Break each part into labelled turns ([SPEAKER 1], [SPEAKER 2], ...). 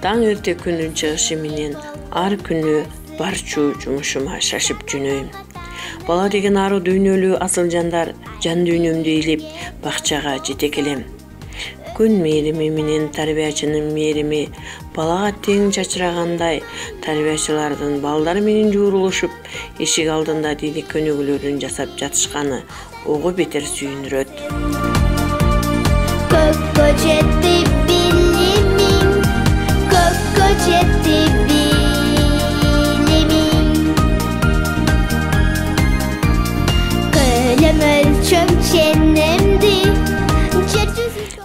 [SPEAKER 1] Таң эрте күнүн чыгышы менен ар күнү барчу жумушума шашып жөнөйм. Бала деген ару дүйнөлүү асыл жандар жан дүйнөмдү илип бакчага жете келем. Күн мээрими менен тарбиячынын мээрими балага тең чачырагандай тарбиячылардын балдары менен жуурулушуп эшик алдында диний көнүгүүлөрүн жасап жатышканы ого бетер сүйүндүрөт.
[SPEAKER 2] Көккө жетти билимиң, көккө жетти билимиң. Көлөм өлчөм ченемди.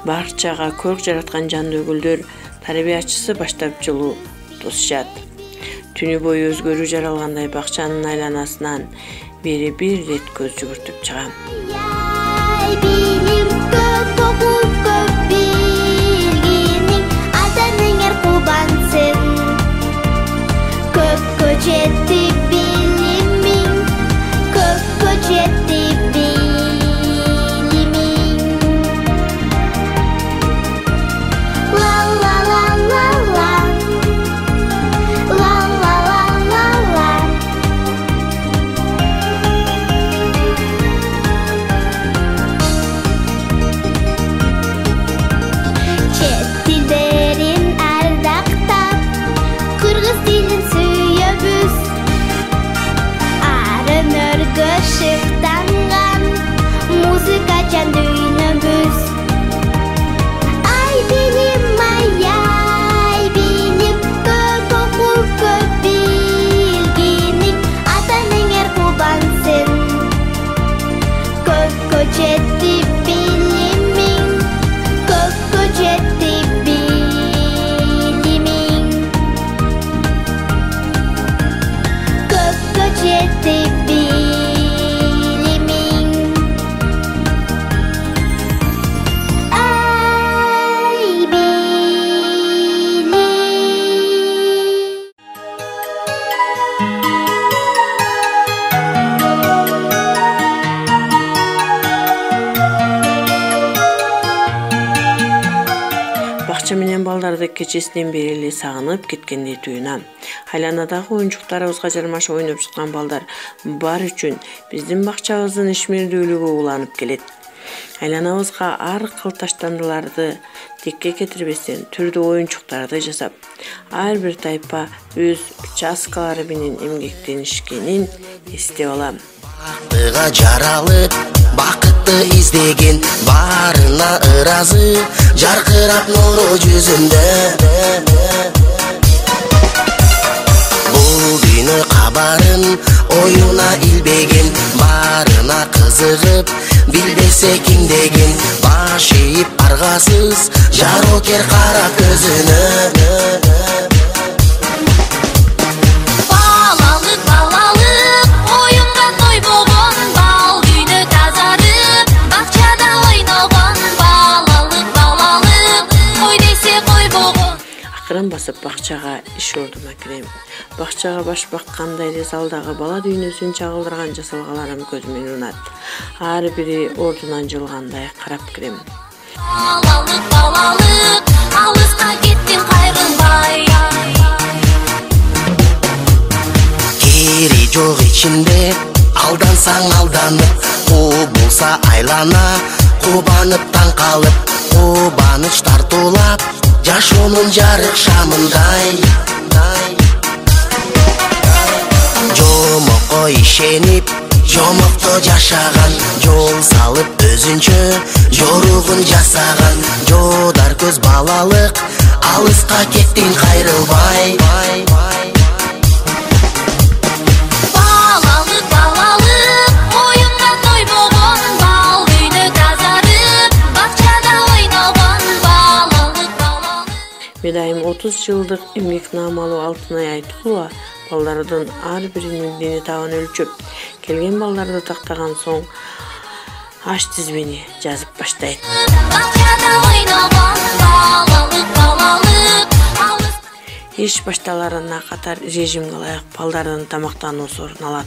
[SPEAKER 1] Барчага көрк жараткан жанды өкүлдөр тарбиячысы баштап жылуу тосушат. Түнү бою өзгөрүү жаралгандай бакчанын айланасынан бери бир рет көз жүгүртүп чыгам.
[SPEAKER 2] Билим көп окуп көп билгениң, атаңар кубансын. Көккө жетти билимиң, көккө жетти билимиң. Ла ла ла ла ла, ла ла ла ла ла. Чет тилдерин ардактап, кыргыз тилин сүйөбүз. Ар өнөргө шыктанган музыка жан дүйнөбүз. Ай билим, ай билим, көп окуп көп билгениң, атаңар кубансын. Көккө жетти билимиң, көккө жетти билимиң. Көккө жетти билимиң. Ай билим.
[SPEAKER 1] Бакча менен балдарды кечесинен бери эле сагынып кеткендей туюнам. Айланадагы оюнчуктарыбызга жармаша ойноп чыккан балдар бар үчүн биздин бакчабыздын ишмердүүлүгү уланып келет. Айланабызга ар кыл таштандыларды текке кетирбестен түрдүү оюнчуктарды жасап, ар бир тайпа өз участкалары менен эмгектенишкенин эстеп алам.
[SPEAKER 3] Бактыга жаралып, бакытты издеген барына ыразы, жаркырап нуру жүзүндө. Бул дүйнө кабарын оюна илбеген, барына кызыгып, билбесе ким деген, баш ийип аргасыз, жарокер карап көзүнө.
[SPEAKER 2] Балалык, балалык, оюнга тойбогон, бал дүйнө тазарып, бакчада ойногон. Балалык, балалык, ой десе койбогон.
[SPEAKER 1] Акырын басып бакчага иш ордума кирем. Бакчага баш баккандай эле залдагы бала дүйнөсүн чагылдырган жасалгаларым көзүмө урунат. Ар бири ордунан жылгандай карап кирем.
[SPEAKER 2] Балалык, балалык, алыска кеттим кайрылбай.
[SPEAKER 3] Кери жок ичинде, алдансаң алданып, болса айлана, кубанып таң калып, кубаныч тартуулап, жашоонун жарык шамындай. Жомокко ишенип, жомокто жашаган, жол салып өзүнчө жоругун жасаган, жодар көз балалык, алыска кеттиң кайрылбай.
[SPEAKER 2] Балалык, балалык, оюнга тойбогон, бал дүйнө тазарып, бакчада ойногон. Балалык, балалык.
[SPEAKER 1] Медайым 30 жылдык эмгекнамалуу Алтынай Айткулова балдардын ар биринин дени табан өлчөп, келген балдарды тактаган соң аш тизмени жазып баштайт.
[SPEAKER 2] Бакчада ойногон. Балалык, балалык,
[SPEAKER 1] Иш башталарына катар режимге ылайык балдардын тамактануусу орун алат.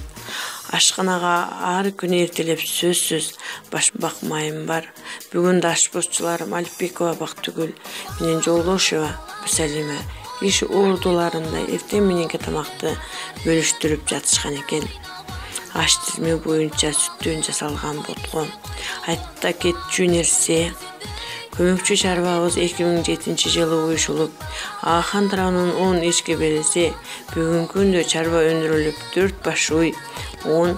[SPEAKER 1] Ашканага ар күнү эртелеп сөзсүз башбак майым бар. Бүгүн да ашпозчуларым Алипбекова Бактыгүл менен Жолдошева Бүсалима иш ордуларында эртең мененки тамакты бөлүштүрүп жатышкан экен. Аш тизме боюнча сүттөн жасалган ботко. Айта кетчү нерсе, көмөкчү чарбабыз 2007-жылы уюшулуп, Ахан тарабынан 10 эчке берилсе, бүгүнкү күндө чарба өндүрүлүп 4 баш уй, 10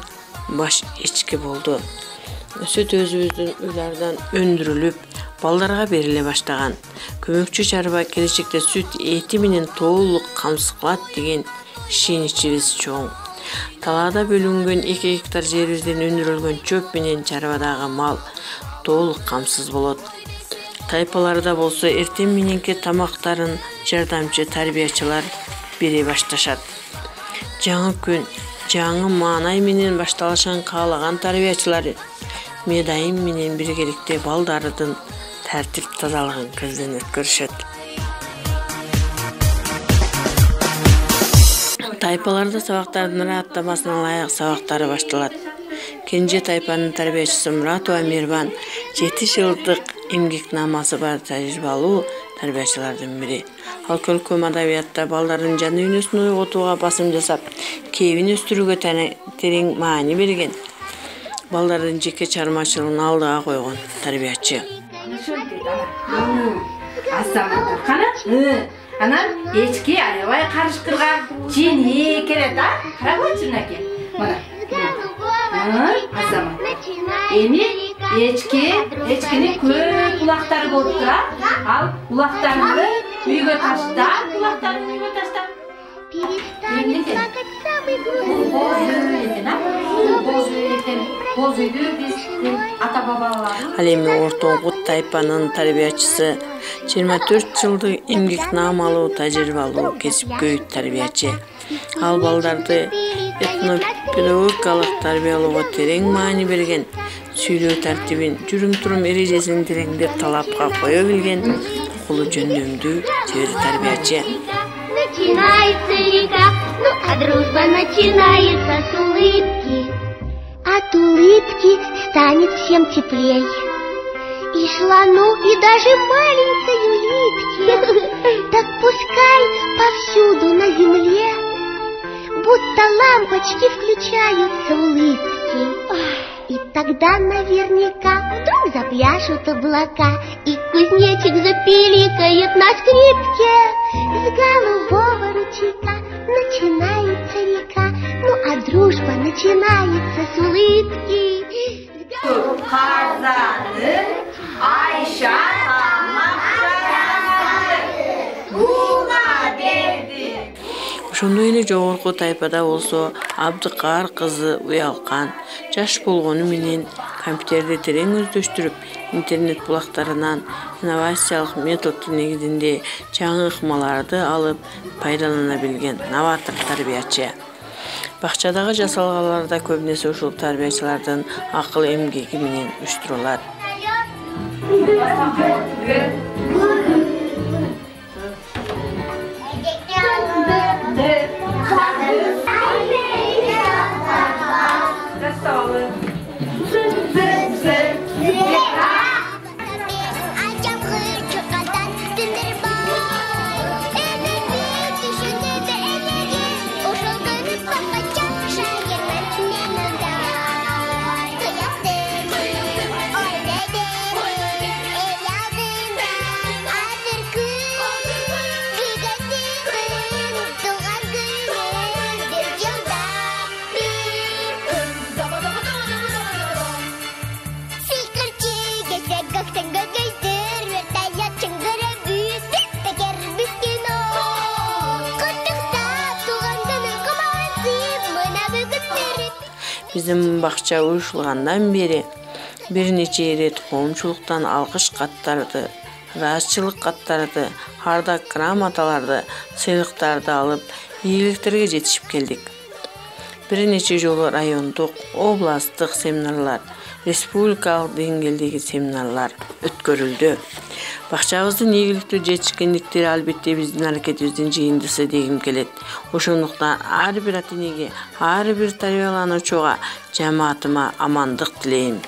[SPEAKER 1] баш эчке болду. Сүт өзүбүздүн уйлардан өндүрүлүп, балдарга бериле баштаган. Көмөкчү чарба келечекте сүт эти менен толук камсыз кылат деген ишеничибиз чоң. Талаада бөлүнгөн 2 гектар жерибизден өндүрүлгөн чөп менен чарбадагы мал толук камсыз болот. Тайпаларда болсо эртең мененки тамактарын жардамчы тарбиячылар бере башташат. Жаңы күн, жаңы маанай менен башталышын каалаган тарбиячылар медайым менен биргеликте балдардын тартип тазалыгын көздөн өткөрүшөт. Тайпаларда сабактардын ыраттамасына ылайык сабактары башталат. Кенже тайпанын тарбиячысы Муратова Мирбан 7 жылдык эмгекнамасы бар тажрыйбалуу тарбиячылардын бири. Ал көркөм адабиятта балдардын жан дүйнөсүн ойготууга басым жасап, кебин өстүрүүгө терең маани берген. Балдардын жеке чармачылыгын алдыга койгон тарбиячы.
[SPEAKER 4] Анан эчки аябай карышкырган жени келет, карап отурнаке. Мына. Азамат. Эми эчкинин көп улактары болуп турат. Ал улактарды үйгө таштап,
[SPEAKER 1] Ал эми ортоңку тайпанын тарбиячысы 24 жылдык эмгекнамалуу тажрыйбалуу кесипкөй тарбиячы. Ал балдарды этнопедагогикалык тарбиялоого терең маани берген, сүйлөө тартибин, жүрүм-турум эрежесин тереңдеп талапка кое билген, окулу жөндөмдүү теория тарбиячы.
[SPEAKER 2] Начинается река, ну а дружба начинается с улыбки. От улыбки станет всем теплей. И слону, и даже маленькой улитке. Так пускай повсюду на земле будто лампочки включаются улыбки. И тогда наверняка вдруг запляшут облака, и кузнечик запиликает на скрипке. С голубого ручейка начинается река, ну а дружба начинается с улыбки.
[SPEAKER 4] Айша
[SPEAKER 1] Ошондой эле жогорку тайпада болсо Абдыкаар кызы уялган, жаш болгону менен компьютерди терең өздөштүрүп, интернет булактарынан инновациялык методдун негизинде жаңы ыкмаларды алып пайдалана билген новатор тарбиячы. Бакчадагы жасалгалар да көбүнесе ушул тарбиячылардын акыл эмгеги менен уюштурулат. Биздин бакча уюшулгандан бери бир нече ирет коомчулуктан алкыш каттарды, ыраазычылык каттарды, ардак грамоталарды, сыйлыктарды алып, ийгиликтерге жетишип келдик. Бир нече жолу райондук, областтык семинарлар, республикалык деңгээлдеги семинарлар өткөрүлдү. Бакчабыздын ийгиликтүү жетишкендиктери албетте биздин аракетибиздин жыйындысы дегим келет. Ошондуктан ар бир ата-энеге, ар бир тарбиялануучуга, жамаатыма амандык тилейм.